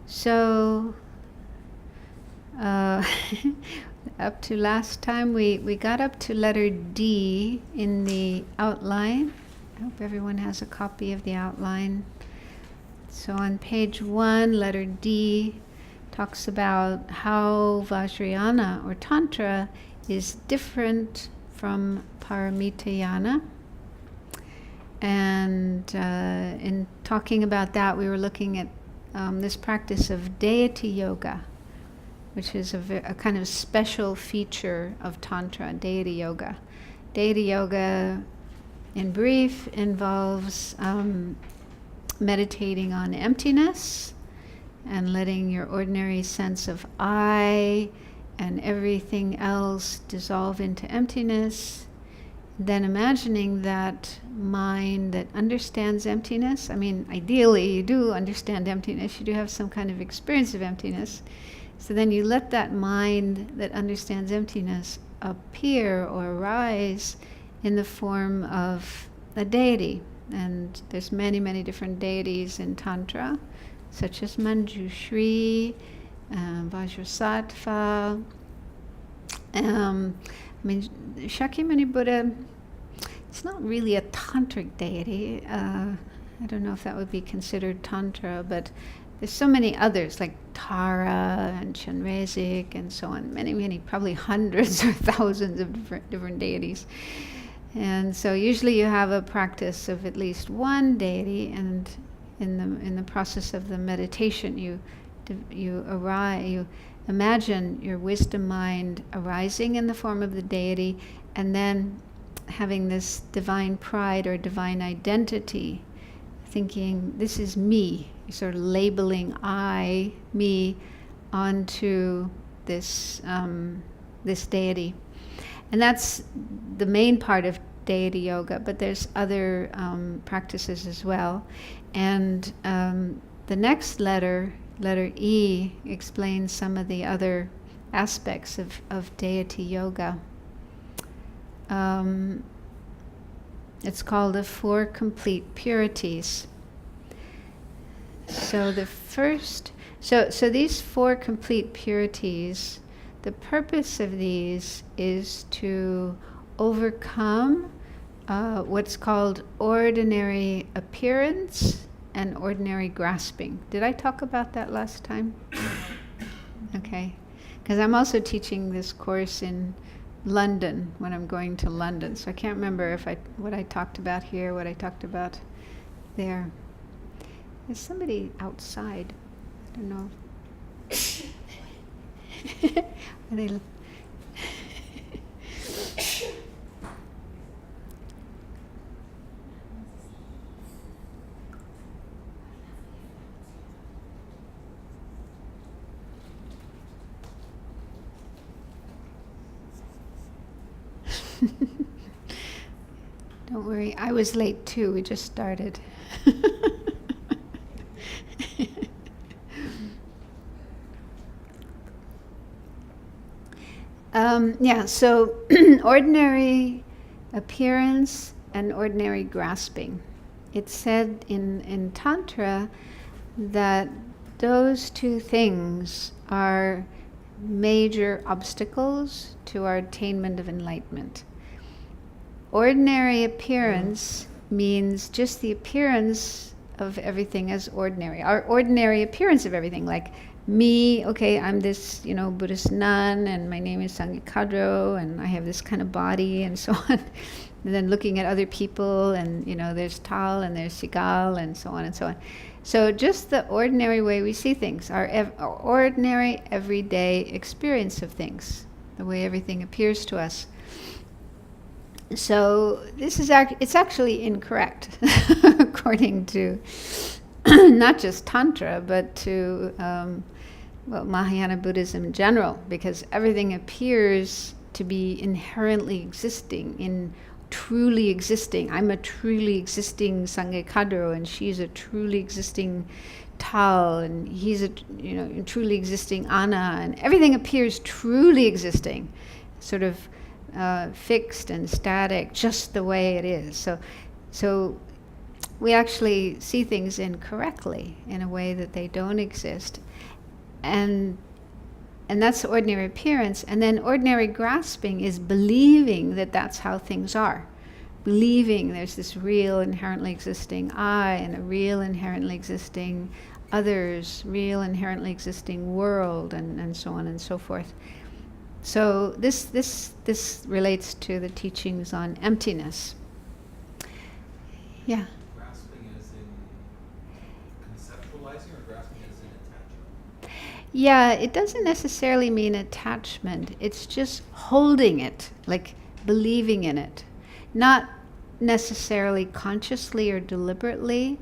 So, up to last time, we got up to letter D in the outline. I hope everyone has a copy of the outline. So on page 1, letter D talks about how Vajrayana or Tantra is different from Paramitayana. And in talking about that, we were looking at this practice of deity yoga, which is a kind of special feature of Tantra, deity yoga. Deity yoga, in brief, involves meditating on emptiness and letting your ordinary sense of I and everything else dissolve into emptiness. Then imagining that mind that understands emptiness. I mean, ideally you do understand emptiness, you do have some kind of experience of emptiness. So then you let that mind that understands emptiness appear or arise in the form of a deity. And there's many, many different deities in Tantra, such as Manjushri, Vajrasattva. Shakyamuni Buddha, it's not really a tantric deity. I don't know if that would be considered Tantra, but there's so many others like Tara and Chenrezig and so on. Many, many, probably hundreds or thousands of different deities. And so usually you have a practice of at least one deity, and in the process of the meditation you imagine your wisdom mind arising in the form of the deity, and then having this divine pride or divine identity, thinking, this is me. You're sort of labeling I, me, onto this deity. And that's the main part of deity yoga, but there's other practices as well. And the next letter E, explains some of the other aspects of deity yoga. It's called the 4 complete purities. So these 4 complete purities, the purpose of these is to overcome what's called ordinary appearance and ordinary grasping. Did I talk about that last time? Okay. Because I'm also teaching this course in London when I'm going to London. So I can't remember what I talked about here, what I talked about there. There's somebody outside. I don't know. Are they... Don't worry, I was late too, we just started. So ordinary appearance and ordinary grasping. It's said in Tantra that those 2 things are major obstacles to our attainment of enlightenment. Ordinary appearance means just the appearance of everything as ordinary. Our ordinary appearance of everything, like me, okay, I'm this, Buddhist nun, and my name is Sangye Khadro, and I have this kind of body, and so on. And then looking at other people, and, there's Tal, and there's Sigal, and so on and so on. So just the ordinary way we see things, our ordinary, everyday experience of things, the way everything appears to us. So this is it's actually incorrect, according to not just Tantra, but to Mahayana Buddhism in general, because everything appears to be inherently existing, truly existing. I'm a truly existing Sangye Khadro, and she's a truly existing Tal, and he's a truly existing Anna, and everything appears truly existing, sort of fixed and static, just the way it is. So we actually see things incorrectly in a way that they don't exist. And that's ordinary appearance. And then ordinary grasping is believing that that's how things are. Believing there's this real inherently existing I and a real inherently existing others, real inherently existing world, and so on and so forth. So this relates to the teachings on emptiness. Yeah. Grasping as in conceptualizing, or grasping as in attachment? Yeah, it doesn't necessarily mean attachment. It's just holding it, like believing in it. Not necessarily consciously or deliberately,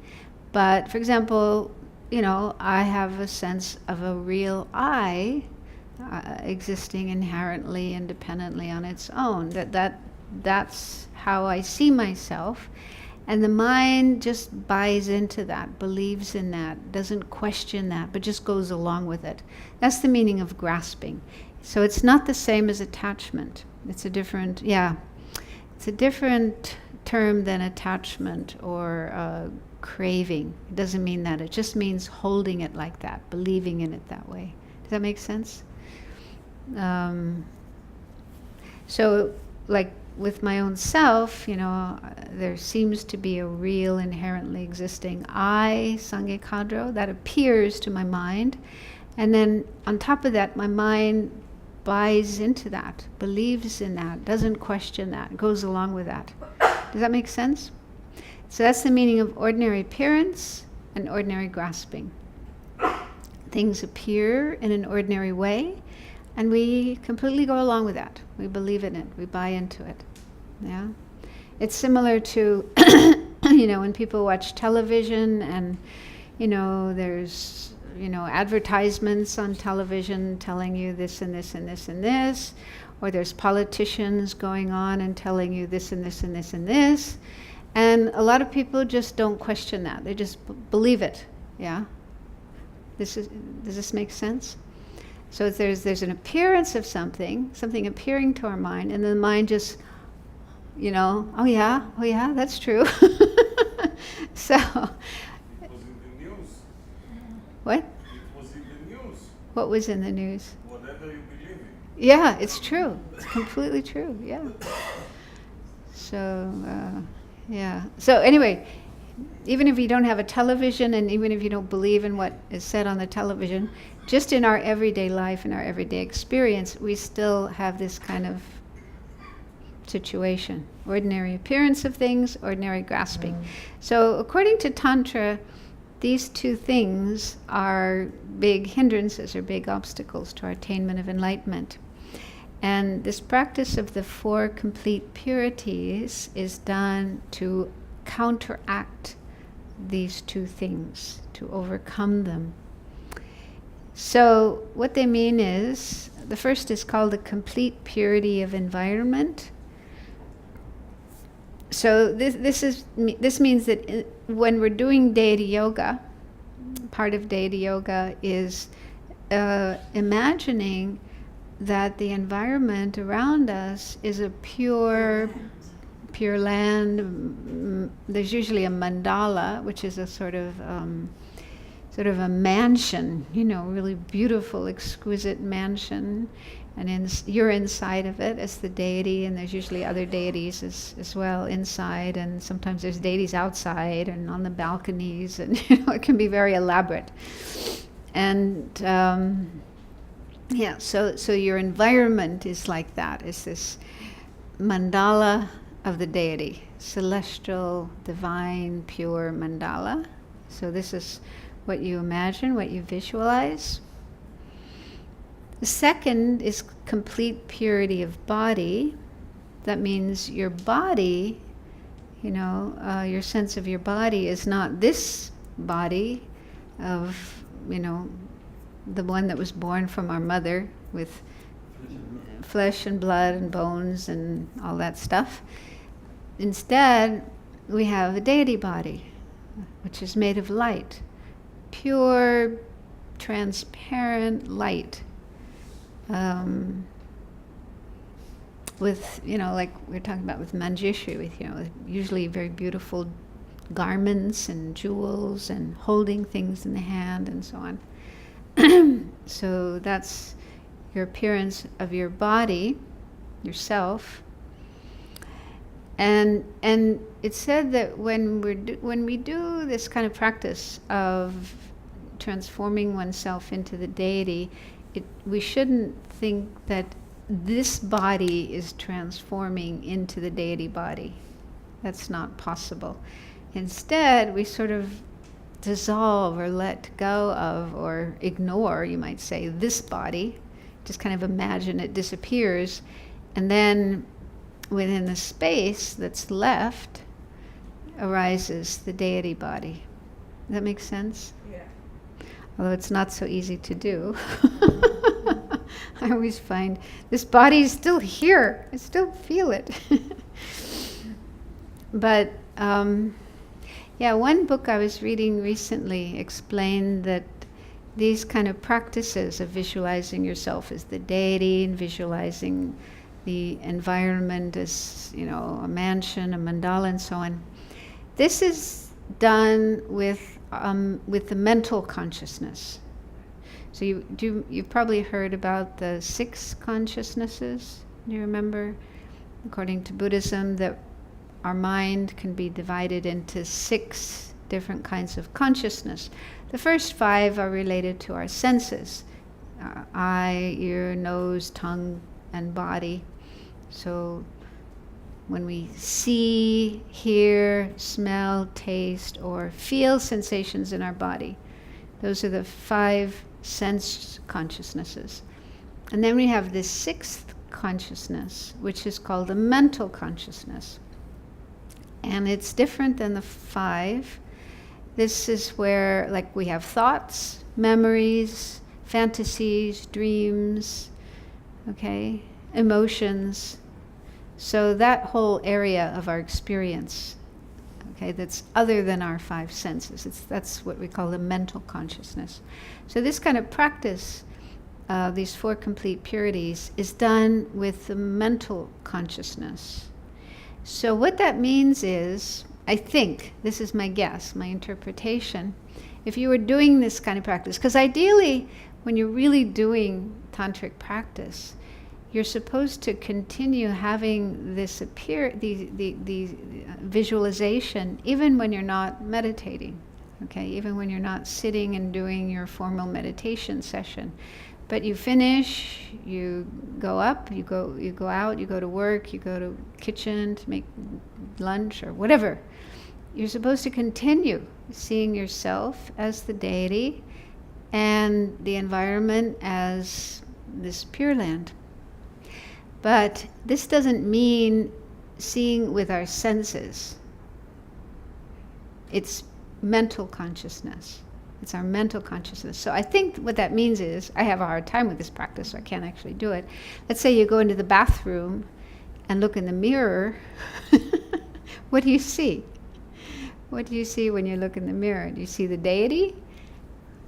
but for example, I have a sense of a real I existing inherently, independently on its own. That's how I see myself. And the mind just buys into that, believes in that, doesn't question that, but just goes along with it. That's the meaning of grasping. So it's not the same as attachment. It's a different term than attachment or craving. It doesn't mean that. It just means holding it like that, believing in it that way. Does that make sense? So, like with my own self, there seems to be a real inherently existing I, Sangye Khadro, that appears to my mind. And then on top of that, my mind buys into that, believes in that, doesn't question that, goes along with that. Does that make sense? So that's the meaning of ordinary appearance and ordinary grasping. Things appear in an ordinary way, and we completely go along with that. We believe in it. We buy into it. Yeah, it's similar to, when people watch television and, there's, advertisements on television telling you this and this and this and this, or there's politicians going on and telling you this and this and this and this, and a lot of people just don't question that. They just believe it. Yeah. Does this make sense? So there's an appearance of something appearing to our mind, and the mind just, oh yeah, that's true. So. It was in the news. What? It was in the news. What was in the news? Whatever you believe in. Yeah, it's true. It's completely true. Yeah. So, yeah. So anyway, even if you don't have a television, and even if you don't believe in what is said on the television, just in our everyday life, in our everyday experience, we still have this kind of situation. Ordinary appearance of things, ordinary grasping. So according to Tantra, these two things are big hindrances or big obstacles to our attainment of enlightenment. And this practice of the 4 complete purities is done to counteract these two things, to overcome them. So what they mean is, the first is called the complete purity of environment. So this means that when we're doing deity yoga, part of deity yoga is imagining that the environment around us is a pure land. There's usually a mandala, which is a sort of a mansion, really beautiful, exquisite mansion, and you're inside of it as the deity, and there's usually other deities as well inside, and sometimes there's deities outside and on the balconies, and it can be very elaborate. And so your environment is like that. It's this mandala of the deity, celestial, divine, pure mandala. So this is what you imagine, what you visualize. The second is complete purity of body. That means your body, your sense of your body is not this body of, the one that was born from our mother with flesh and blood and bones and all that stuff. Instead, we have a deity body, which is made of light. Pure, transparent light, with, like we're talking about with Manjushri, with, usually very beautiful garments and jewels and holding things in the hand and so on. So that's your appearance of your body, yourself. And it's said that when we do this kind of practice of transforming oneself into the deity, we shouldn't think that this body is transforming into the deity body. That's not possible. Instead, we sort of dissolve or let go of or ignore, you might say, this body. Just kind of imagine it disappears, and then within the space that's left arises the deity body. Does that make sense? Yeah. Although it's not so easy to do. I always find this body is still here. I still feel it. But one book I was reading recently explained that these kind of practices of visualizing yourself as the deity and visualizing the environment as, a mansion, a mandala, and so on. This is done with the mental consciousness. So you've probably heard about the 6 consciousnesses. Do you remember? According to Buddhism, that our mind can be divided into 6 different kinds of consciousness. The first 5 are related to our senses: eye, ear, nose, tongue, and body. So when we see, hear, smell, taste, or feel sensations in our body, those are the 5 sense consciousnesses. And then we have this 6th consciousness, which is called the mental consciousness. And it's different than the 5. This is where, we have thoughts, memories, fantasies, dreams, emotions. So that whole area of our experience, that's other than our 5 senses. That's what we call the mental consciousness. So this kind of practice, these 4 complete purities, is done with the mental consciousness. So what that means is, I think, this is my guess, my interpretation, if you were doing this kind of practice, because ideally, when you're really doing tantric practice, you're supposed to continue having this the visualization even when you're not meditating, even when you're not sitting and doing your formal meditation session. But you finish, you go up, you go out, you go to work, you go to kitchen to make lunch or whatever. You're supposed to continue seeing yourself as the deity and the environment as this Pure Land. But this doesn't mean seeing with our senses. It's mental consciousness. It's our mental consciousness. So I think what that means is, I have a hard time with this practice, so I can't actually do it. Let's say you go into the bathroom and look in the mirror. What do you see? What do you see when you look in the mirror? Do you see the deity?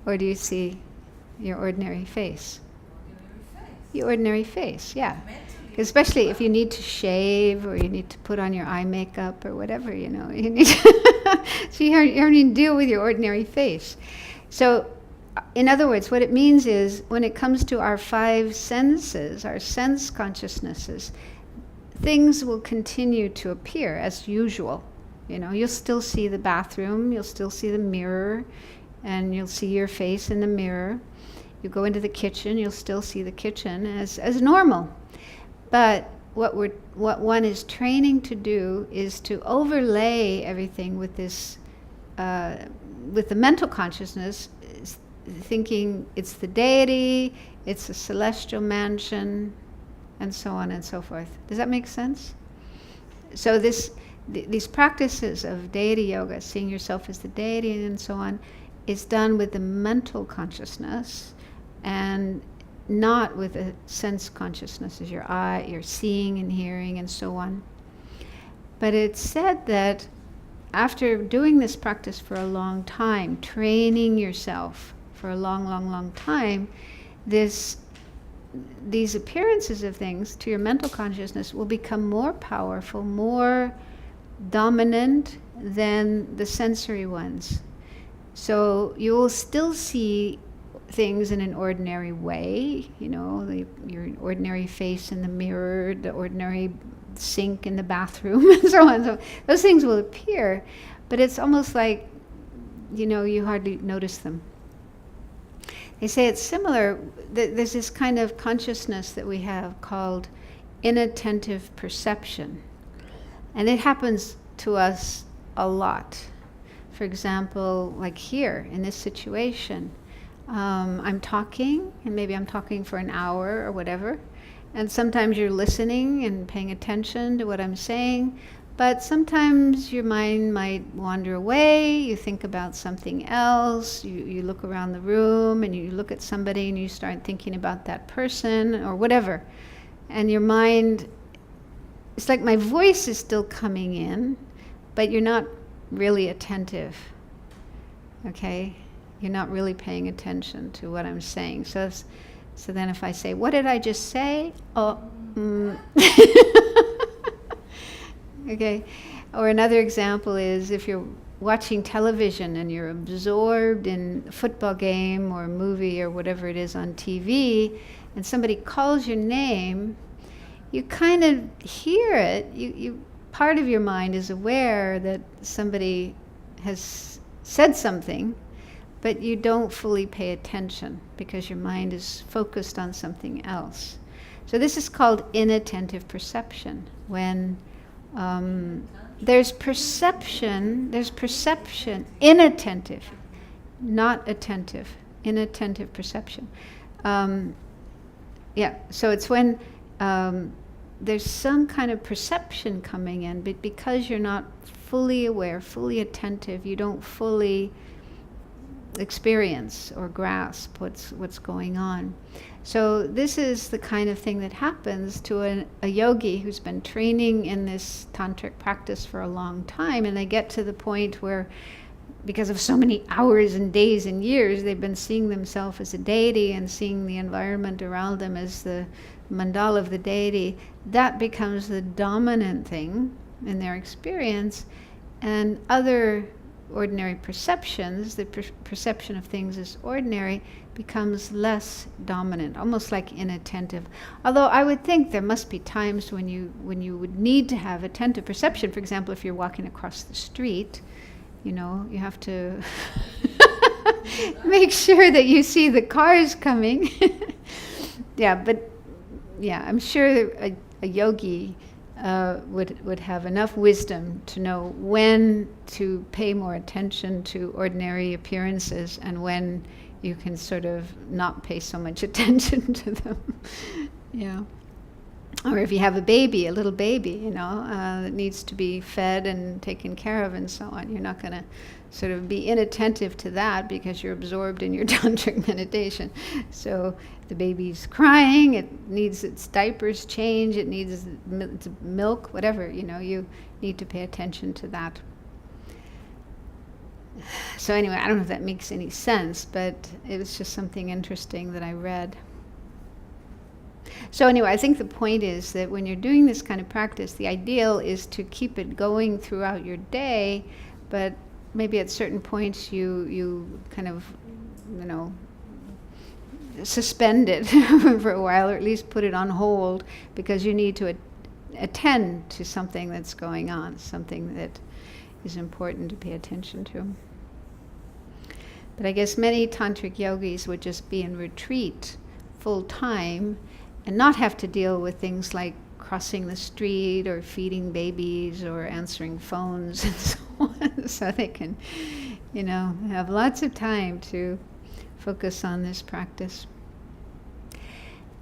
Or do you see your ordinary face? Your ordinary face, yeah. Especially if you need to shave or you need to put on your eye makeup or whatever, you need to so you don't deal with your ordinary face. So, in other words, what it means is, when it comes to our 5 senses, our sense consciousnesses, things will continue to appear as usual. You'll still see the bathroom, you'll still see the mirror, and you'll see your face in the mirror. You go into the kitchen, you'll still see the kitchen as normal. But what one is training to do is to overlay everything with this, with the mental consciousness, thinking it's the deity, it's a celestial mansion, and so on and so forth. Does that make sense? So these practices of deity yoga, seeing yourself as the deity and so on, is done with the mental consciousness and not with a sense consciousness as your eye, your seeing and hearing and so on. But it's said that after doing this practice for a long time, training yourself for a long time, these appearances of things to your mental consciousness will become more powerful, more dominant, than the sensory ones. So you will still see things in an ordinary way, your ordinary face in the mirror, the ordinary sink in the bathroom, and so on. So those things will appear, but it's almost like, you hardly notice them. They say it's similar. There's this kind of consciousness that we have called inattentive perception. And it happens to us a lot. For example, like here in this situation, I'm talking, and maybe I'm talking for an hour or whatever, and sometimes you're listening and paying attention to what I'm saying, but sometimes your mind might wander away, you think about something else, you look around the room and you look at somebody and you start thinking about that person or whatever. And your mind, it's like my voice is still coming in, but you're not really attentive, okay? You're not really paying attention to what I'm saying. So then if I say, what did I just say? Okay. Or another example is if you're watching television and you're absorbed in a football game or a movie or whatever it is on TV, and somebody calls your name, you kind of hear it. You part of your mind is aware that somebody has said something, but you don't fully pay attention because your mind is focused on something else. So this is called inattentive perception. When there's perception, inattentive, not attentive, inattentive perception. So it's when there's some kind of perception coming in, but because you're not fully aware, fully attentive, you don't fully experience or grasp what's going on. So this is the kind of thing that happens to a yogi who's been training in this tantric practice for a long time, and they get to the point where, because of so many hours and days and years, they've been seeing themselves as a deity and seeing the environment around them as the mandala of the deity. That becomes the dominant thing in their experience, and other ordinary perceptions, the perception of things as ordinary, becomes less dominant, almost like inattentive. Although I would think there must be times when you would need to have attentive perception. For example, if you're walking across the street, you have to make sure that you see the cars coming. I'm sure a yogi would have enough wisdom to know when to pay more attention to ordinary appearances and when you can sort of not pay so much attention to them. Or if you have a little baby, that needs to be fed and taken care of and so on, you're not going to sort of be inattentive to that because you're absorbed in your tantric meditation. So the baby's crying, it needs its diapers changed, it needs its milk, whatever, you need to pay attention to that. So anyway, I don't know if that makes any sense, but it was just something interesting that I read. So anyway, I think the point is that when you're doing this kind of practice, the ideal is to keep it going throughout your day, but maybe at certain points you kind of, suspend it for a while, or at least put it on hold, because you need to attend to something that's going on, something that is important to pay attention to. But I guess many tantric yogis would just be in retreat full time and not have to deal with things like crossing the street or feeding babies or answering phones and so on. So they can, have lots of time to focus on this practice.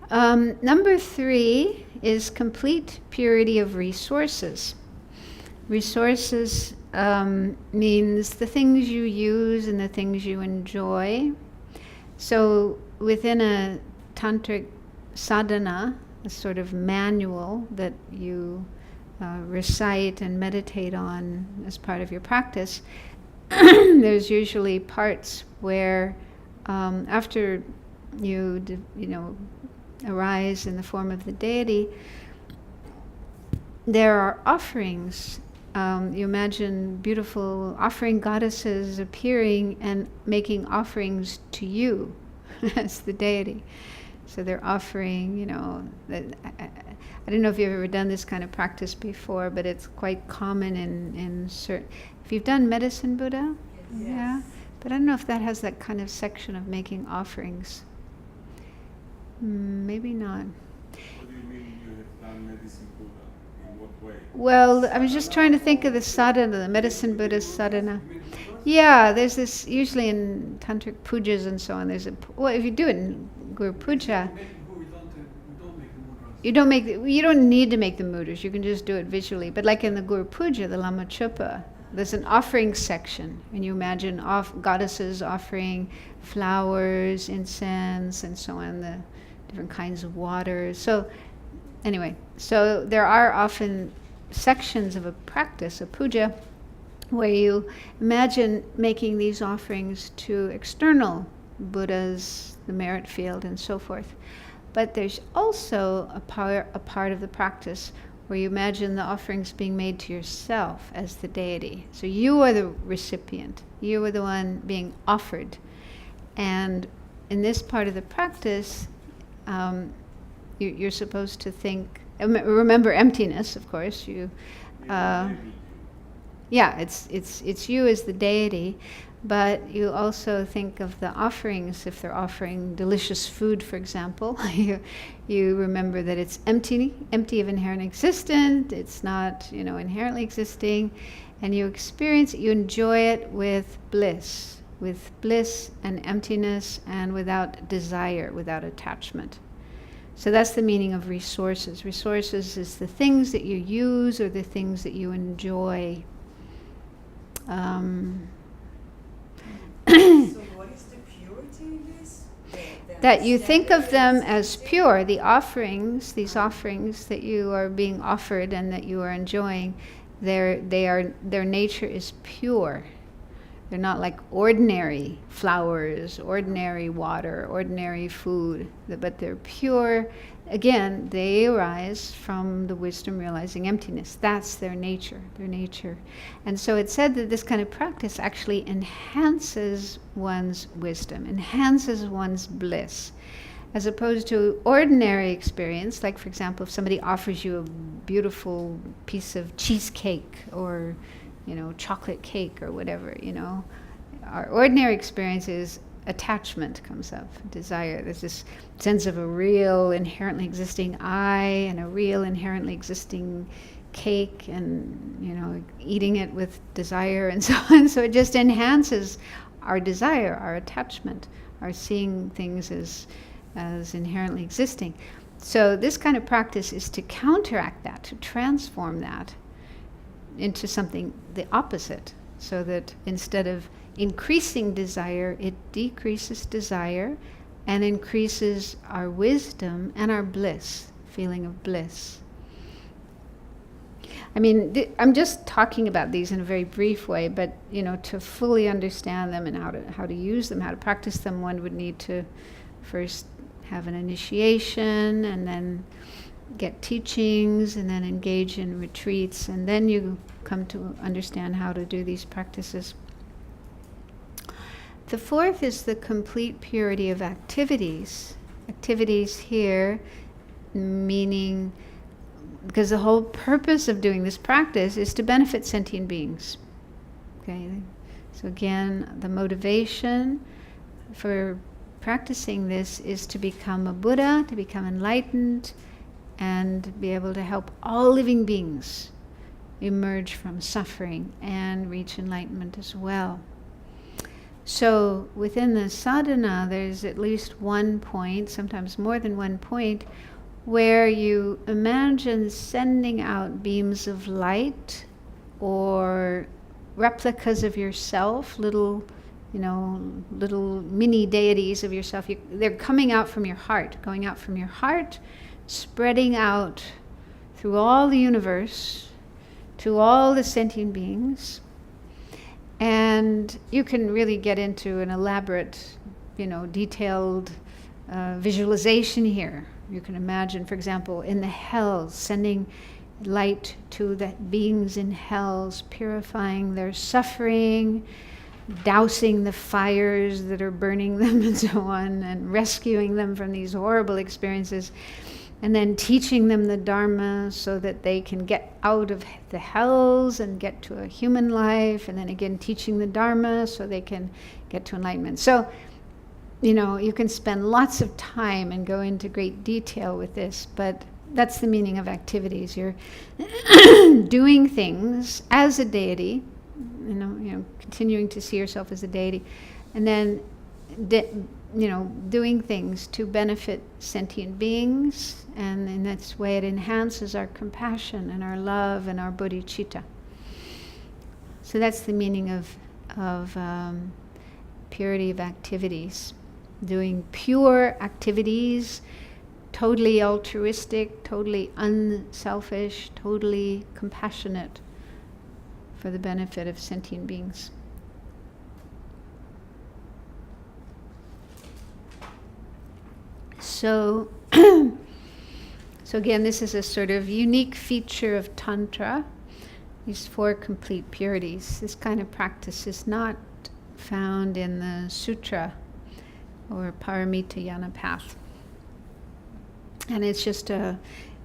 Number 3 is complete purity of resources. Resources means the things you use and the things you enjoy. So within a tantric sadhana, a sort of manual that you recite and meditate on as part of your practice, there's usually parts where after you arise in the form of the deity, there are offerings you imagine beautiful offering goddesses appearing and making offerings to you as the deity. So they're offering, I don't know if you've ever done this kind of practice before, but it's quite common in certain... If you've done Medicine Buddha? Yes. Yeah? But I don't know if that has that kind of section of making offerings. Maybe not. What do you mean you have done Medicine Buddha? In what way? Well, I was just trying to think of the sadhana, the Medicine Buddha sadhana. Yeah, there's this, usually in tantric pujas and so on, there's well, if you do it in Guru Puja, you don't need to make the mudras, you can just do it visually. But like in the Guru Puja, the Lama Chupa, there's an offering section, and you imagine goddesses offering flowers, incense, and so on, the different kinds of waters. So anyway, so there are often sections of a practice, a puja, where you imagine making these offerings to external Buddhas, the merit field, and so forth. But there's also a part of the practice where you imagine the offerings being made to yourself as the deity. So you are the recipient. You are the one being offered. And in this part of the practice, you're supposed to think, remember emptiness, of course. Yeah, it's you as the deity, but you also think of the offerings. If they're offering delicious food, for example, you remember that it's empty of inherent existence. It's not, inherently existing, and you experience it, you enjoy it with bliss and emptiness, and without desire, without attachment. So that's the meaning of resources. Resources is the things that you use or the things that you enjoy. So what is the purity in this? That you think of them as pure. The offerings, these offerings that you are being offered and that you are enjoying, their nature is pure. They're not like ordinary flowers, ordinary water, ordinary food, but they're pure. Again, they arise from the wisdom realizing emptiness. That's their nature. And so it's said that this kind of practice actually enhances one's wisdom, enhances one's bliss, as opposed to ordinary experience. Like, for example, if somebody offers you a beautiful piece of cheesecake or chocolate cake or whatever, our ordinary experience is attachment comes up, desire. There's this sense of a real inherently existing I and a real inherently existing cake, and eating it with desire and so on. So it just enhances our desire, our attachment, our seeing things as inherently existing. So this kind of practice is to counteract that, to transform that into something the opposite, so that instead of increasing desire, it decreases desire and increases our wisdom and our bliss, feeling of bliss. I mean, I'm just talking about these in a very brief way, but to fully understand them and how to use them, how to practice them, one would need to first have an initiation, and then get teachings, and then engage in retreats, and then you come to understand how to do these practices. The fourth is the complete purity of activities. Activities here meaning, because the whole purpose of doing this practice is to benefit sentient beings. Okay, so again, the motivation for practicing this is to become a Buddha, to become enlightened, and be able to help all living beings emerge from suffering and reach enlightenment as well. So within the sadhana, there's at least one point, sometimes more than one point, where you imagine sending out beams of light or replicas of yourself, little mini deities of yourself. They're coming out from your heart, going out from your heart, spreading out through all the universe, to all the sentient beings. And you can really get into an elaborate, detailed visualization here. You can imagine, for example, in the hells, sending light to the beings in hells, purifying their suffering, dousing the fires that are burning them and so on, and rescuing them from these horrible experiences, and then teaching them the Dharma so that they can get out of the hells and get to a human life, and then again teaching the Dharma so they can get to enlightenment. So, you can spend lots of time and go into great detail with this, but that's the meaning of activities. You're doing things as a deity, continuing to see yourself as a deity, and then doing things to benefit sentient beings, and in this way it enhances our compassion and our love and our bodhicitta. So that's the meaning of purity of activities. Doing pure activities, totally altruistic, totally unselfish, totally compassionate for the benefit of sentient beings. So again, this is a sort of unique feature of Tantra, these 4 complete purities. This kind of practice is not found in the sutra or paramita yana path. And it's just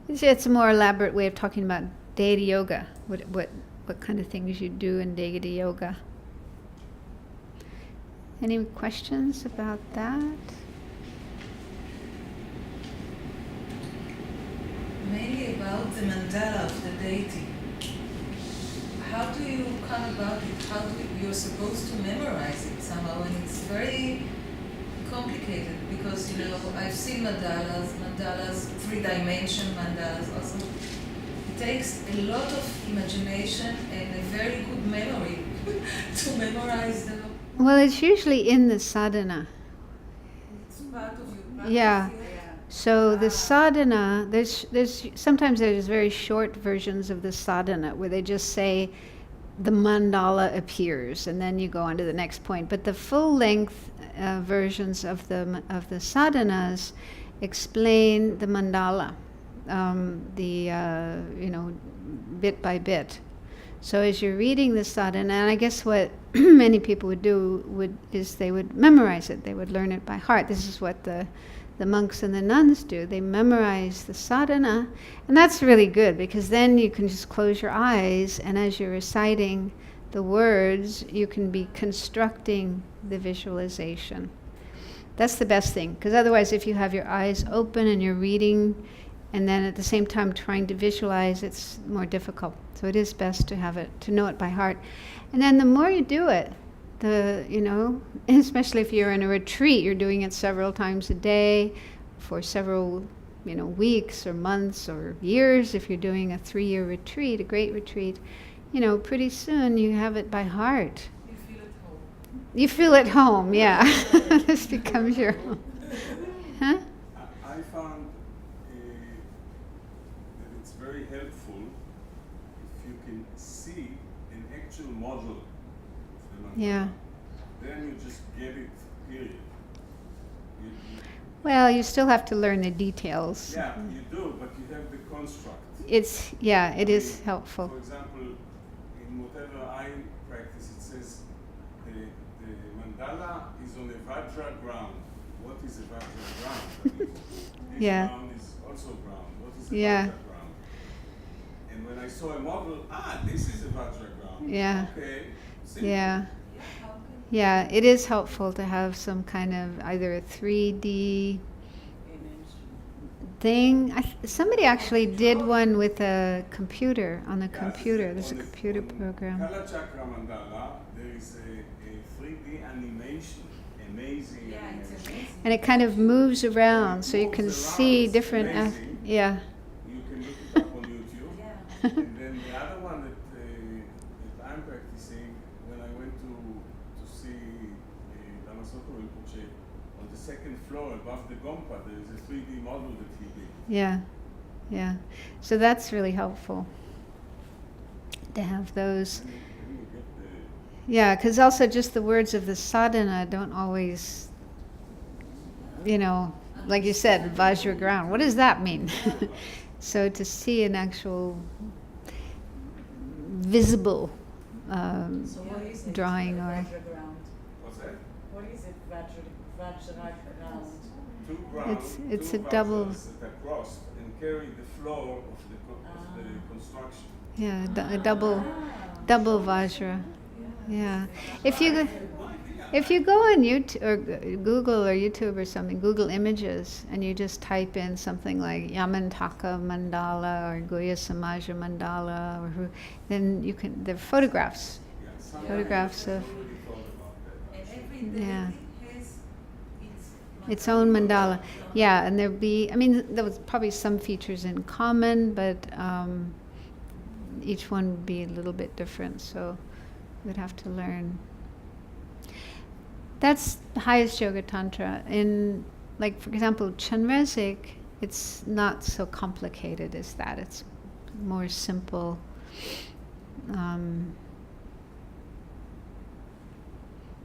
it's a more elaborate way of talking about deity yoga, what kind of things you do in deity yoga. Any questions about that? Mainly about the mandala of the deity. How do you come about it? How do you're supposed to memorize it somehow? And it's very complicated because, I've seen mandalas, 3-dimension mandalas also. It takes a lot of imagination and a very good memory to memorize them. Well, it's usually in the sadhana. It's part of your practice. Yeah. So the sadhana, sometimes there's very short versions of the sadhana where they just say the mandala appears, and then you go on to the next point. But the full-length versions of the sadhanas explain the mandala, bit by bit. So as you're reading the sadhana, and I guess what many people would do is they would memorize it. They would learn it by heart. This is what the monks and the nuns do. They memorize the sadhana, and that's really good because then you can just close your eyes, and as you're reciting the words, you can be constructing the visualization. That's the best thing, because otherwise if you have your eyes open and you're reading and then at the same time trying to visualize, it's more difficult. So it is best to know it by heart. And then the more you do it, especially if you're in a retreat, you're doing it several times a day for several, weeks or months or years. If you're doing a 3-year retreat, a great retreat, pretty soon you have it by heart. You feel at home, yeah. This becomes your home. Huh? I found that it's very helpful if you can see an actual model of the mandala. Yeah. Then you just get it, period. Well, you still have to learn the details. Yeah, you do, but you have the construct. It is helpful. For example, in whatever I practice, it says the mandala is on a Vajra ground. What is a Vajra ground? I mean, this ground is also ground. What is a Vajra ground? And when I saw a model, this is a Vajra ground. Yeah. Okay. Simple. Yeah. Yeah, it is helpful to have some kind of either a 3D thing. Somebody actually did one with a computer, on the computer. There's a computer program. Kala Chakra Mandala, there is a 3D animation, amazing animation. It's amazing. And it kind of moves around, so you can see different... yeah. You can look it up on YouTube. Yeah. And then the other one that I'm practicing, when I went to see Dhammasoto Rinpoche, on the second floor above the Gompa, there is a 3D model that he did. Yeah, yeah. So that's really helpful to have those. Yeah, because also just the words of the sadhana don't always, like you said, Vajra ground. What does that mean? So to see an actual visible So what is it? drawing or Vajra ground. What's that? What is it? Vajra ground. Two grounds, it's two a double- vajras that are crossed and carry the floor of the construction. yeah, a double vajra. Yeah, if you go on YouTube or Google or YouTube or something, Google Images, and you just type in something like Yamantaka mandala or Goya Samaja mandala, then you can. They're photographs. Yeah, some Photographs people of- already thought about that. And every Yeah. deity has Its own mandala. Yeah, and there'll be, I mean, there was probably some features in common, but each one would be a little bit different, so we'd have to learn. That's the highest yoga tantra. In, like, for example, Chenrezig, it's not so complicated as that. It's more simple.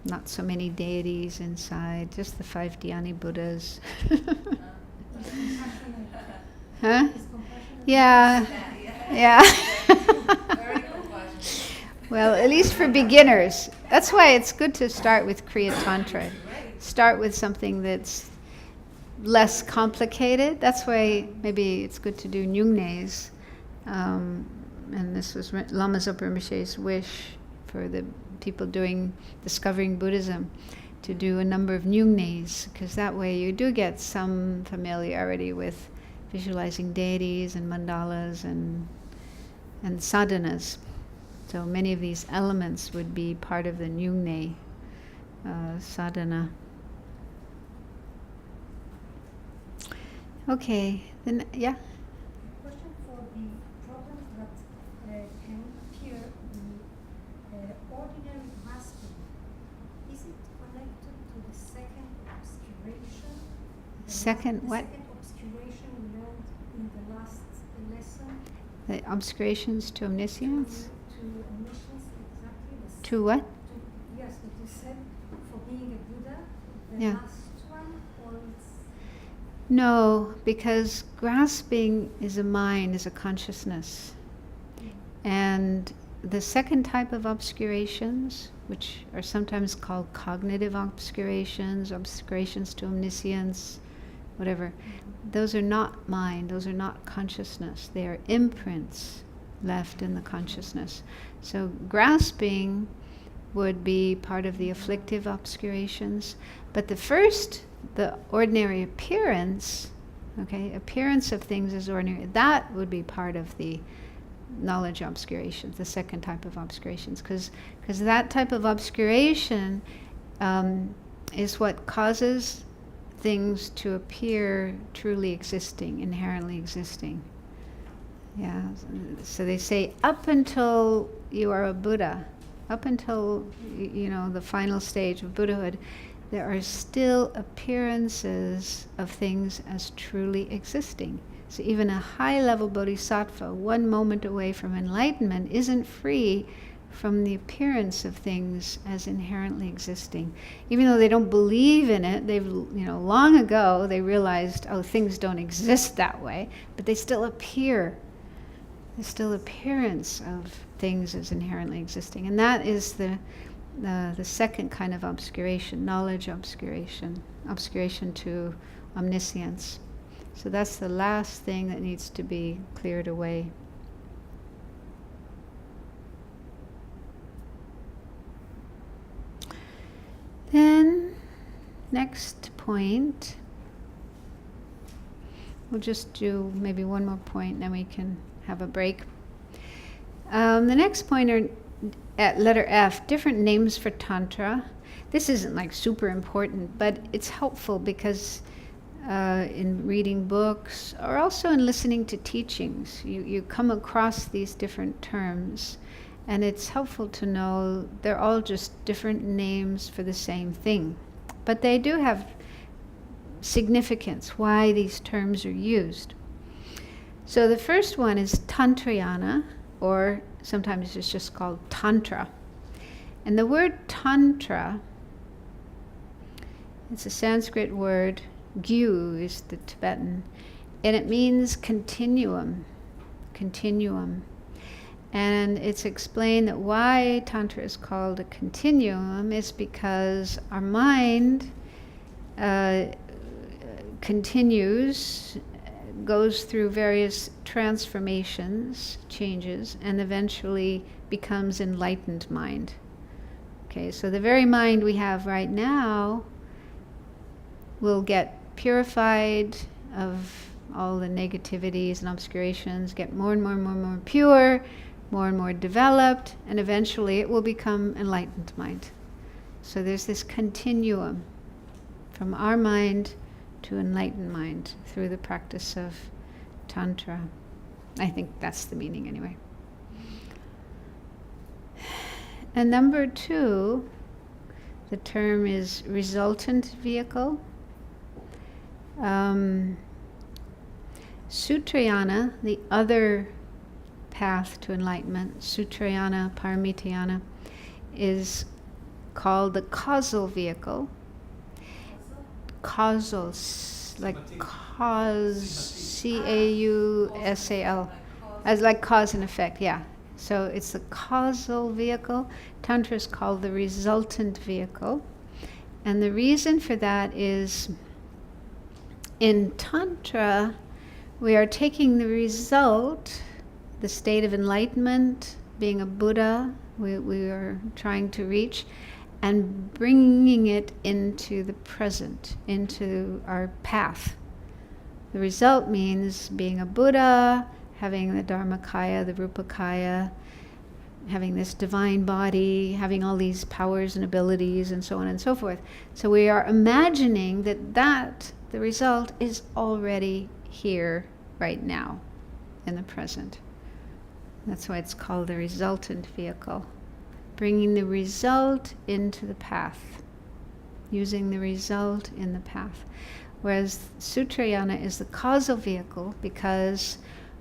Not so many deities inside, just the 5 Dhyani Buddhas. Huh? Yeah. Yeah. Very compassionate. Well, at least for beginners. That's why it's good to start with Kriya Tantra. Start with something that's less complicated. That's why maybe it's good to do Nyungnes. And this was Lama Zopa Rinpoche's wish for the people discovering Buddhism, to do a number of Nyungnes, because that way you do get some familiarity with visualizing deities and mandalas and sadhanas. So many of these elements would be part of the Nyungne sadhana. Okay, then, yeah? Question for the problems that can appear in ordinary grasping. Is it connected to the second obscuration? Second what? The second obscuration we learned in the last lesson. The obscurations to omniscience? To omniscience, exactly. To what? Yes, what you said for being a Buddha. The Yeah. last one, or it's No, because grasping is a mind, is a consciousness. And the second type of obscurations, which are sometimes called cognitive obscurations, obscurations to omniscience, whatever, those are not mind, those are not consciousness. They are imprints left in the consciousness. So grasping would be part of the afflictive obscurations. But the ordinary appearance, okay, appearance of things as ordinary, that would be part of the knowledge obscurations, the second type of obscurations, because that type of obscuration is what causes things to appear truly existing, inherently existing. Yeah, so they say up until you are a Buddha, up until the final stage of Buddhahood, there are still appearances of things as truly existing. So even a high-level bodhisattva, 1 moment away from enlightenment, isn't free from the appearance of things as inherently existing. Even though they don't believe in it, they've, long ago they realized, things don't exist that way, but they still appear. There's still appearance of things as inherently existing. And that is the second kind of obscuration, knowledge obscuration, obscuration to omniscience. So that's the last thing that needs to be cleared away. Then, next point, we'll just do maybe one more point, then we can have a break. The next point are at letter F, different names for Tantra. This isn't like super important, but it's helpful because in reading books or also in listening to teachings, you come across these different terms, and it's helpful to know they're all just different names for the same thing. But they do have significance, why these terms are used. So the first one is Tantrayana, or sometimes it's just called Tantra. And the word Tantra, it's a Sanskrit word, Gyu is the Tibetan, and it means continuum. And it's explained that why Tantra is called a continuum is because our mind continues, goes through various transformations, changes, and eventually becomes enlightened mind. Okay, so the very mind we have right now will get purified of all the negativities and obscurations, get more and more pure, more and more developed, and eventually it will become enlightened mind. So there's this continuum from our mind to enlightened mind through the practice of Tantra. I think that's the meaning anyway. And number 2, the term is resultant vehicle. Sutrayana, the other path to enlightenment, Sutrayana, Paramitayana, is called the causal vehicle. Causal, like cause, C-A-U-S-A-L, as like cause and effect, yeah. So it's the causal vehicle. Tantra is called the resultant vehicle. And the reason for that is in Tantra, we are taking the result, the state of enlightenment, being a Buddha, we are trying to reach, and bringing it into the present, into our path. The result means being a Buddha, having the Dharmakaya, the Rupakaya, having this divine body, having all these powers and abilities and so on and so forth. So we are imagining that the result is already here right now in the present. That's why it's called the resultant vehicle. Bringing the result into the path, using the result in the path. Whereas Sutrayana is the causal vehicle because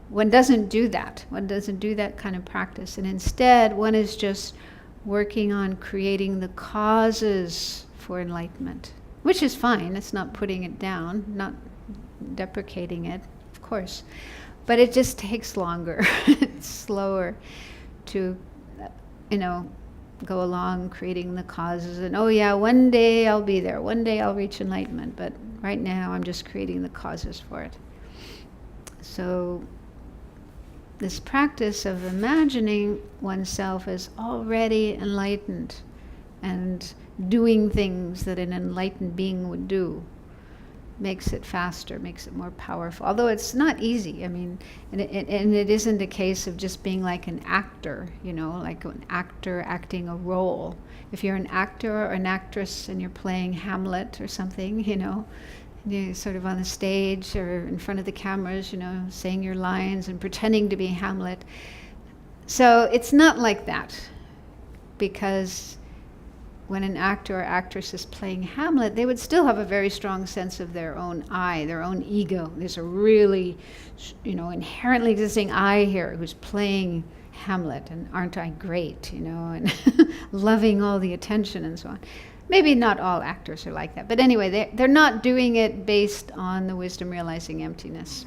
one doesn't do that. One doesn't do that kind of practice. And instead, one is just working on creating the causes for enlightenment, which is fine. It's not putting it down, not deprecating it, of course. But it just takes longer. It's slower to, go along creating the causes. And oh yeah, one day I'll be there. One day I'll reach enlightenment. But right now I'm just creating the causes for it. So this practice of imagining oneself as already enlightened and doing things that an enlightened being would do makes it faster, makes it more powerful. Although it's not easy. I mean, and it isn't a case of just being like an actor, like an actor acting a role. If you're an actor or an actress and you're playing Hamlet or something, you're sort of on the stage or in front of the cameras, saying your lines and pretending to be Hamlet. So it's not like that, because when an actor or actress is playing Hamlet, they would still have a very strong sense of their own I, their own ego. There's a really, inherently existing I here who's playing Hamlet, and aren't I great, and loving all the attention and so on. Maybe not all actors are like that, but anyway, they're not doing it based on the wisdom realizing emptiness.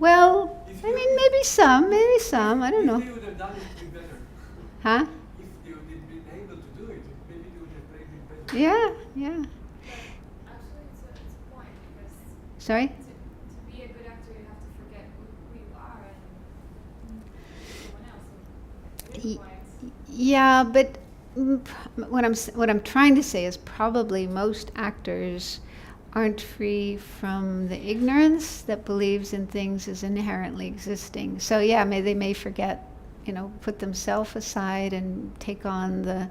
Well, I mean, maybe some, I don't know. If they would have done it better. Huh? If they would have been able to do it, maybe they would have played it better. Yeah. Actually, it's a point, because Sorry? to be a good actor, you have to forget who you are and someone else. It is quite. Yeah, but what I'm trying to say is probably most actors aren't free from the ignorance that believes in things as inherently existing. So yeah, they may forget, put themselves aside and take on the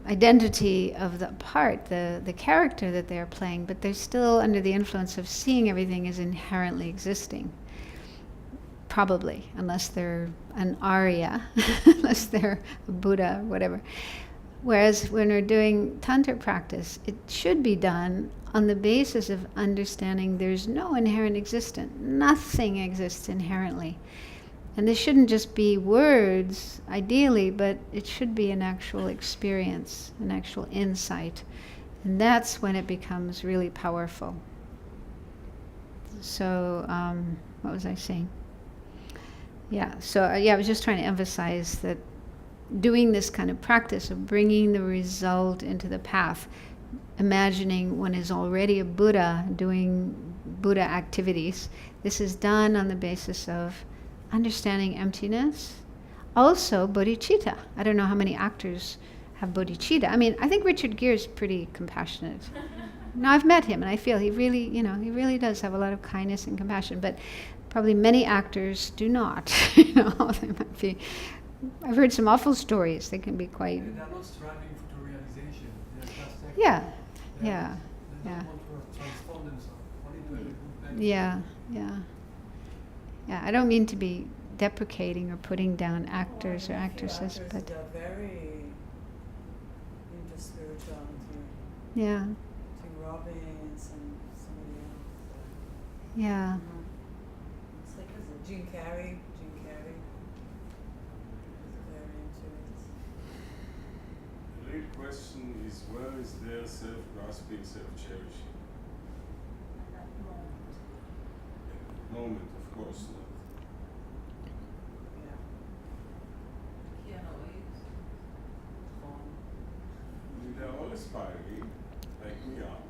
identity of the part, the character that they're playing, but they're still under the influence of seeing everything as inherently existing. Probably, unless they're an Arya, unless they're a Buddha or whatever. Whereas when we're doing Tantra practice, it should be done on the basis of understanding there's no inherent existence. Nothing exists inherently. And this shouldn't just be words, ideally, but it should be an actual experience, an actual insight. And that's when it becomes really powerful. So, what was I saying? Yeah, so I was just trying to emphasize that doing this kind of practice of bringing the result into the path, imagining one is already a Buddha doing Buddha activities. This is done on the basis of understanding emptiness. Also, bodhicitta. I don't know how many actors have bodhicitta. I mean, I think Richard Gere is pretty compassionate. Now, I've met him, and I feel he really does have a lot of kindness and compassion, but probably many actors do not. They might be, I've heard some awful stories. They can be quite... They're not striving to realization. They're just like, Yeah. They Yeah. don't want to transform themselves. Only to have a good life. Yeah, I don't mean to be deprecating or putting down actors or actresses, but... They're very into spirituality. Yeah. Tim Robbins and somebody else. Yeah. It's like, is it Jim Carrey? Jim Carrey is very into it. The real question is, where is their self-grasping, self-cherishing? At that moment. At the moment, of course not. Yeah. They are all aspiring, like we are.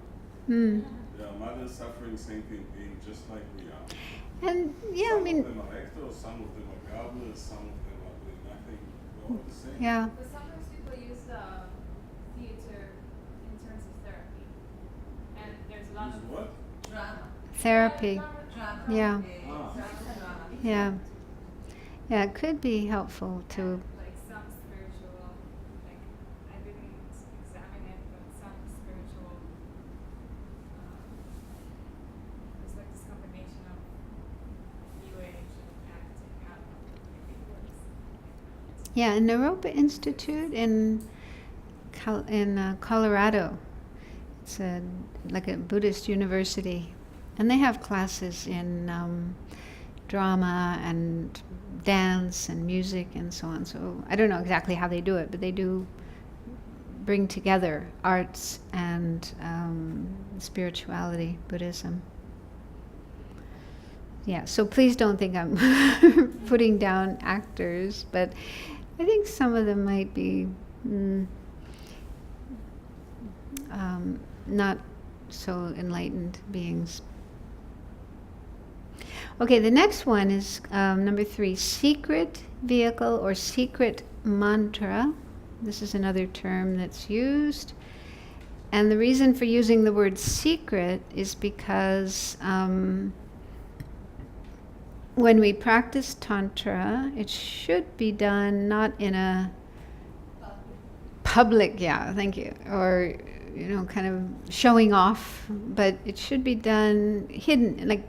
Mm. There are mothers suffering sentient beings just like we are. And yeah, Some I mean, of them are actors, some of them are gardeners, some of them are doing nothing. We're all the same. yeah. But sometimes people use theater in terms of therapy. And there's a lot Use of what? Drama. Therapy. Drama. Yeah. Ah. Drama. Yeah. Yeah, it could be helpful to... like some spiritual, like I didn't examine it, but some spiritual, there's like this combination of New Age and acting. I don't know, maybe it works. Yeah, in Naropa Institute in Colorado, it's like a Buddhist university, and they have classes in drama and dance and music and so on. So I don't know exactly how they do it, but they do bring together arts and spirituality, Buddhism. Yeah, so please don't think I'm putting down actors, but I think some of them might be not so enlightened beings. Okay, the next one is number 3, secret vehicle or secret mantra. This is another term that's used. And the reason for using the word secret is because when we practice Tantra, it should be done not in a public, yeah, thank you, or, kind of showing off, but it should be done hidden, like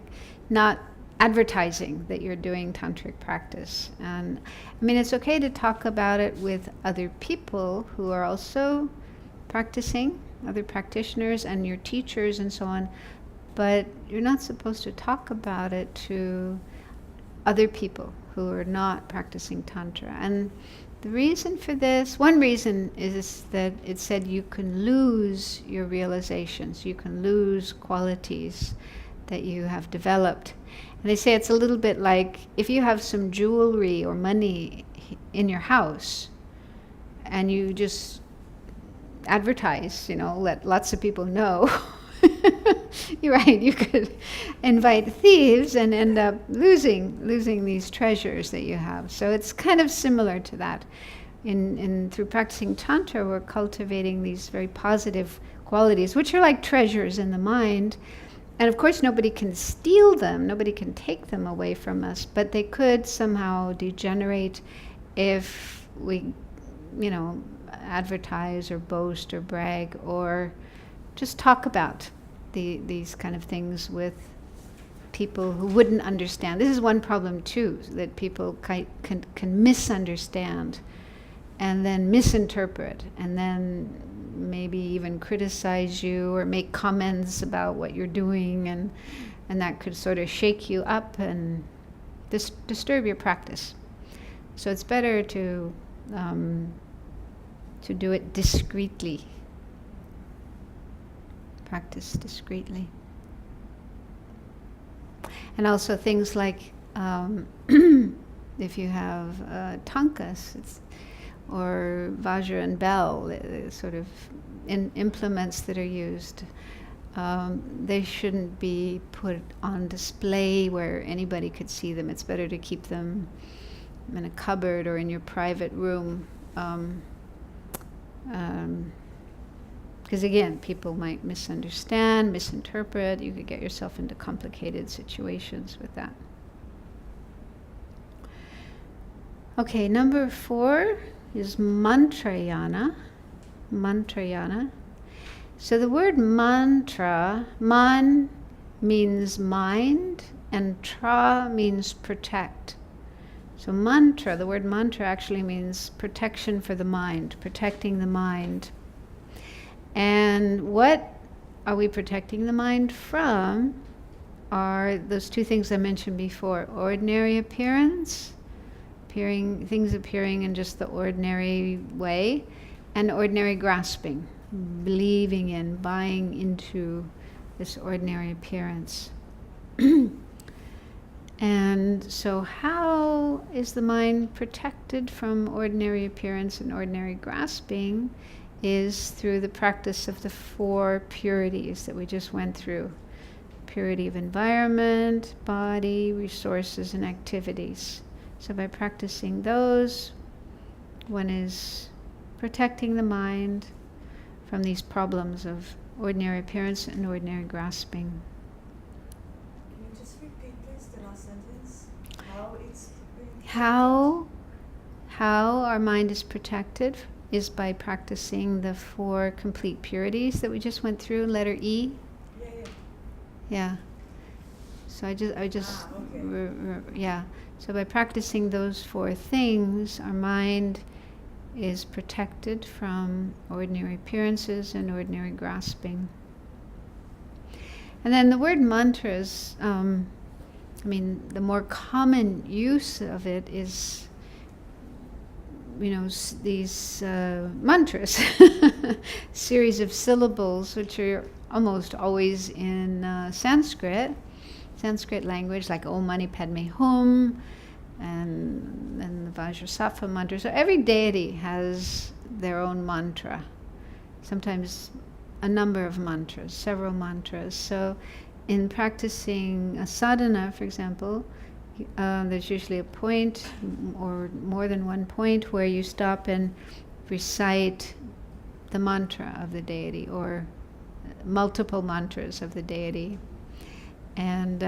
not advertising that you're doing tantric practice. And I mean, it's okay to talk about it with other people who are also practicing, other practitioners and your teachers and so on, but you're not supposed to talk about it to other people who are not practicing Tantra. And the reason for this, one reason is that it said you can lose your realizations, you can lose qualities that you have developed. And they say it's a little bit like if you have some jewelry or money in your house and you just advertise, let lots of people know. You're right, you could invite thieves and end up losing these treasures that you have. So it's kind of similar to that. Through practicing Tantra, we're cultivating these very positive qualities, which are like treasures in the mind. And of course, nobody can steal them, nobody can take them away from us, but they could somehow degenerate if we, advertise or boast or brag or just talk about these kind of things with people who wouldn't understand. This is one problem too, that people can misunderstand and then misinterpret and then maybe even criticize you or make comments about what you're doing, and that could sort of shake you up and disturb your practice. So it's better to do it discreetly. practice discreetly. And also things like if you have tankas or vajra and bell, sort of implements that are used, they shouldn't be put on display where anybody could see them. It's better to keep them in a cupboard or in your private room. Because again, people might misunderstand, misinterpret. You could get yourself into complicated situations with that. Okay, number 4 is mantrayana. Mantrayana. So the word mantra, man means mind, and tra means protect. So mantra, the word mantra actually means protection for the mind, protecting the mind. And what are we protecting the mind from are those two things I mentioned before: ordinary appearance, things appearing in just the ordinary way, and ordinary grasping, believing in, buying into this ordinary appearance. And so how is the mind protected from ordinary appearance and ordinary grasping? Is through the practice of the 4 purities that we just went through. Purity of environment, body, resources, and activities. So by practicing those, one is protecting the mind from these problems of ordinary appearance and ordinary grasping. Can you just repeat this, the last sentence? How it's being How our mind is protected is by practicing the 4 complete purities that we just went through, letter E. Yeah. So I just okay. yeah. So by practicing those 4 things, our mind is protected from ordinary appearances and ordinary grasping. And then the word mantras, the more common use of it is, these mantras, series of syllables, which are almost always in Sanskrit language, like Om Mani Padme Hum, and the Vajrasattva mantra. So every deity has their own mantra. Sometimes a number of mantras, several mantras. So in practicing a sadhana, for example, there's usually a point or more than one point where you stop and recite the mantra of the deity or multiple mantras of the deity. And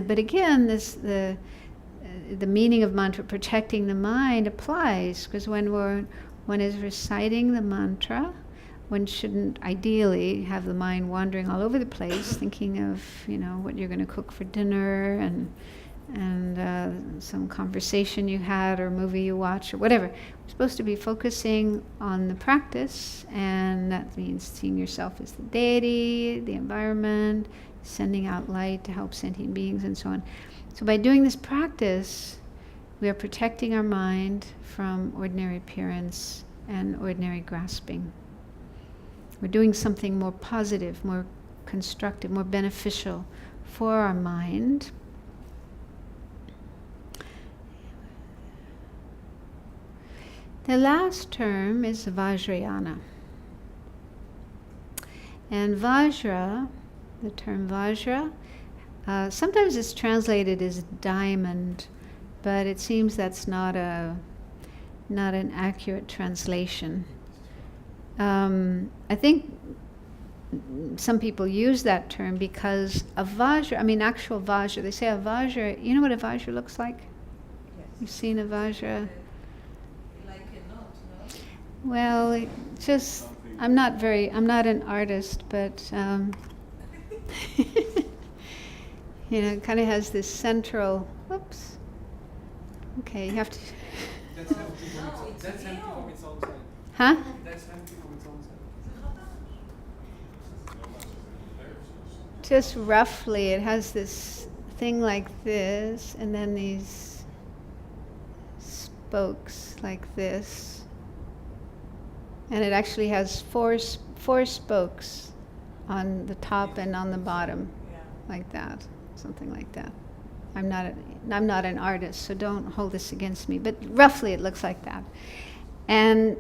but again, the meaning of mantra, protecting the mind, applies, because when one is reciting the mantra, one shouldn't ideally have the mind wandering all over the place, thinking of what you're going to cook for dinner and some conversation you had or movie you watch or whatever. You're supposed to be focusing on the practice, and that means seeing yourself as the deity, the environment, sending out light to help sentient beings, and so on. So by doing this practice, we are protecting our mind from ordinary appearance and ordinary grasping. We're doing something more positive, more constructive, more beneficial for our mind. The last term is Vajrayana. And Vajra, the term Vajra, sometimes it's translated as diamond, but it seems that's not an accurate translation. I think some people use that term because a Vajra, actual Vajra, they say a Vajra, you know what a Vajra looks like? Yes. You've seen a Vajra? Like a knot, no? Well, it just, I'm not an artist, but it kind of has this central, whoops. Okay, you have to, That's empty from its own. That's empty from its own side. huh? That's empty from its own side. Just roughly, it has this thing like this, and then these spokes like this. And it actually has four spokes on the top and on the bottom, Yeah. like that, something like that. I'm not an artist, so don't hold this against me, but roughly it looks like that. And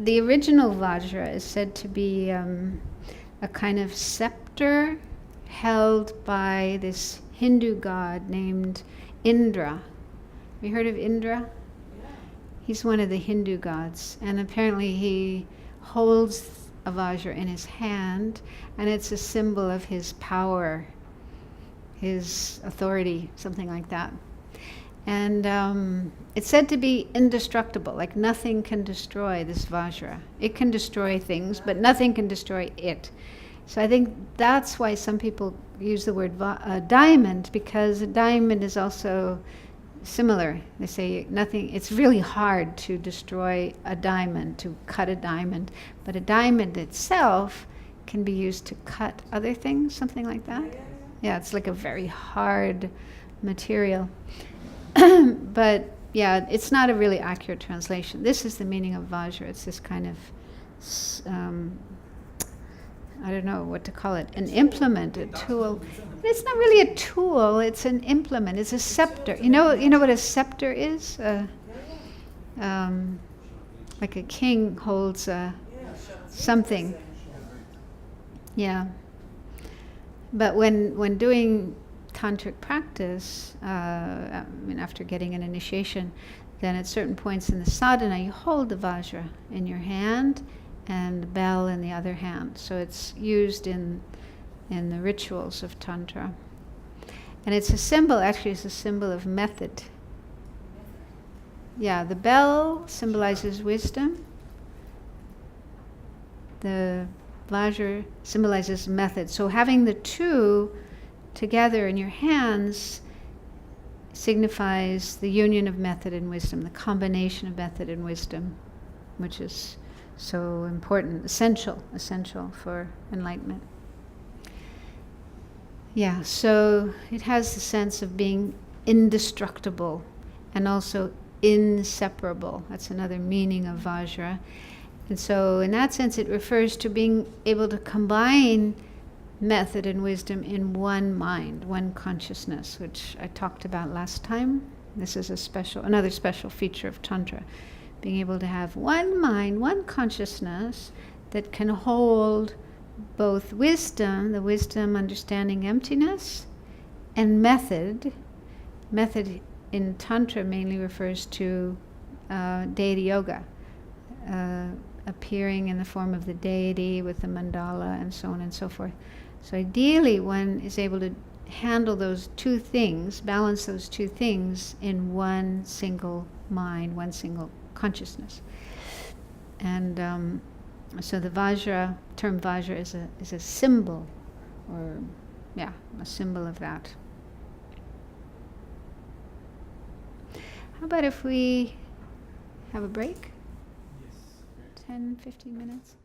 the original Vajra is said to be a kind of scepter held by this Hindu god named Indra. Have you heard of Indra? Yeah. He's one of the Hindu gods, and apparently he holds a Vajra in his hand, and it's a symbol of his power, his authority, something like that. And it's said to be indestructible, like nothing can destroy this Vajra. It can destroy things, but nothing can destroy it. So I think that's why some people use the word diamond, because a diamond is also similar. They say nothing, it's really hard to destroy a diamond, to cut a diamond, but a diamond itself can be used to cut other things, something like that. Yeah, it's like a very hard material. But yeah, it's not a really accurate translation. This is the meaning of Vajra. It's this kind of, I don't know what to call it, an implement, a tool. But it's not really a tool, it's an implement, it's a scepter. You know what a scepter is? Like a king holds something. Yeah. But when doing tantric practice, after getting an initiation, then at certain points in the sadhana, you hold the Vajra in your hand and the bell in the other hand. So it's used in the rituals of Tantra. And it's a symbol, actually it's a symbol of method. Yeah, the bell symbolizes wisdom. The Vajra symbolizes method. So having the two together in your hands signifies the union of method and wisdom, the combination of method and wisdom, which is so important, essential for enlightenment. Yeah, so it has the sense of being indestructible and also inseparable. That's another meaning of Vajra. And so in that sense it refers to being able to combine method and wisdom in one mind, one consciousness, which I talked about last time. This is another special feature of Tantra, being able to have one mind, one consciousness that can hold both wisdom, the wisdom understanding emptiness, and method. Method in Tantra mainly refers to deity yoga, appearing in the form of the deity with the mandala and so on and so forth. So ideally one is able to handle those two things, balance those two things in one single mind, one single consciousness. And so the term Vajra is a symbol, or a symbol of that. How about if we have a break? Yes. 10, 15 minutes?